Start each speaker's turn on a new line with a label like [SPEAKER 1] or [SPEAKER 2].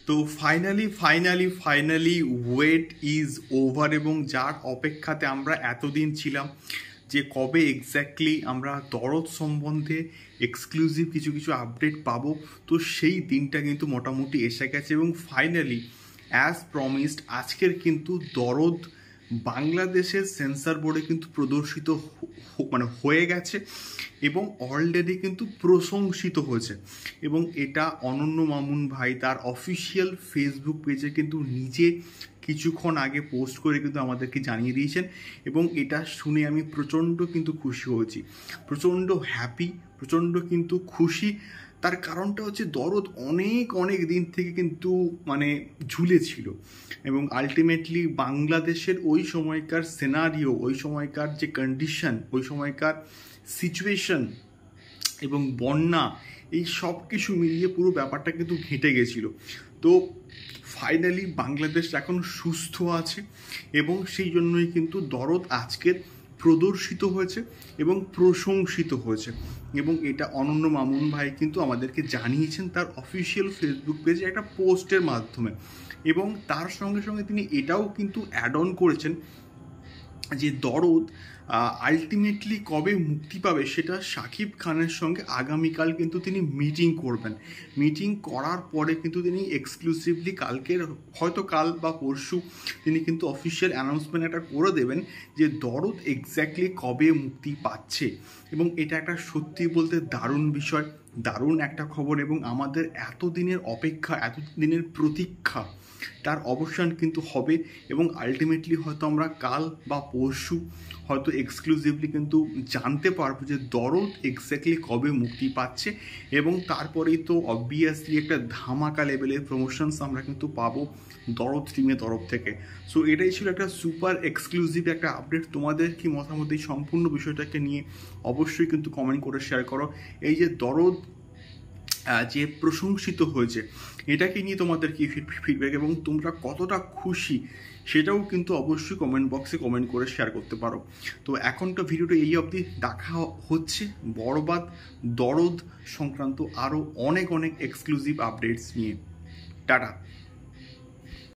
[SPEAKER 1] তো finally wait is over, এবং যার অপেক্ষাতে আমরা এতদিন ছিলাম যে কবে এক্স্যাক্টলি আমরা দরদ সম্বন্ধে এক্সক্লুসিভ কিছু কিছু আপডেট পাবো, তো সেই দিনটা কিন্তু মোটামুটি এসে গেছে। এবং ফাইনালি অ্যাজ প্রমিসড আজকের কিন্তু দরদ বাংলাদেশের সেন্সর বোর্ডে কিন্তু প্রদর্শিত হয়ে গেছে এবং অলরেডি কিন্তু প্রশংসিত হয়েছে। এবং এটা অনন্য মামুন ভাই তার অফিসিয়াল ফেসবুক পেজে কিন্তু নিজে কিছুক্ষণ আগে পোস্ট করে কিন্তু আমাদেরকে জানিয়ে দিয়েছেন, এবং এটা শুনে আমি প্রচণ্ড কিন্তু খুশি হয়েছি, প্রচণ্ড হ্যাপি, প্রচণ্ড কিন্তু খুশি। তার কারণটা হচ্ছে দরদ অনেক দিন থেকে কিন্তু ঝুলে ছিল, এবং আলটিমেটলি বাংলাদেশের ওই সময়কার সিনারিও, ওই সময়কার যে কন্ডিশন, ওই সময়কার সিচুয়েশন এবং বন্যা, এই সব কিছু মিলিয়ে পুরো ব্যাপারটা কিন্তু ঘেঁটে গেছিলো। তো ফাইনালি বাংলাদেশ এখন সুস্থ আছে, এবং সেই জন্যই কিন্তু দরদ আজকের প্রদর্শিত হয়েছে এবং প্রশংসিত হয়েছে। এবং এটা অনন্য মামুন ভাই কিন্তু আমাদেরকে জানিয়েছেন তার অফিসিয়াল ফেসবুক পেজে একটা পোস্টের মাধ্যমে, এবং তার সঙ্গে সঙ্গে তিনি এটাও কিন্তু অ্যাড অন করেছেন যে দরদ আলটিমেটলি কবে মুক্তি পাবে সেটা শাকিব খানের সঙ্গে আগামীকাল কিন্তু তিনি মিটিং করবেন। মিটিং করার পরে কিন্তু তিনি এক্সক্লুসিভলি হয়তো কাল বা পরশু তিনি কিন্তু অফিসিয়াল অ্যানাউন্সমেন্ট একটা করে দেবেন যে দরদ এক্স্যাক্টলি কবে মুক্তি পাচ্ছে। এবং এটা একটা সত্যি বলতে দারুণ বিষয়, দারুণ একটা খবর, এবং আমাদের এতদিনের অপেক্ষা, এতদিনের প্রতীক্ষা তার অবসান কিন্তু হবে। এবং আলটিমেটলি হয়তো আমরা কাল বা পরশু হয়তো এক্সক্লুসিভলি কিন্তু জানতে পারবো যে দরদ এক্স্যাক্টলি কবে মুক্তি পাচ্ছে, এবং তারপরেই তো অবভিয়াসলি একটা ধামাকা লেভেলের প্রমোশনস আমরা কিন্তু পাবো দরদ টিমের তরফ থেকে। সো এটাই ছিল একটা সুপার এক্সক্লুসিভ একটা আপডেট। তোমাদের কি মতামত এই সম্পূর্ণ বিষয়টাকে নিয়ে অবশ্যই কিন্তু কমেন্ট করে শেয়ার করো। এই যে দরদ যে প্রশংসিত হয়েছে, এটাকে নিয়ে তোমাদের কি ফিডব্যাক এবং তোমরা কতটা খুশি সেটাও কিন্তু অবশ্যই কমেন্ট বক্সে কমেন্ট করে শেয়ার করতে পারো। তো এখনটা ভিডিওটা এই অবধি, দেখা হচ্ছে বরবাদ দরদ সংক্রান্ত আরও অনেক এক্সক্লুসিভ আপডেটস নিয়ে। টাটা।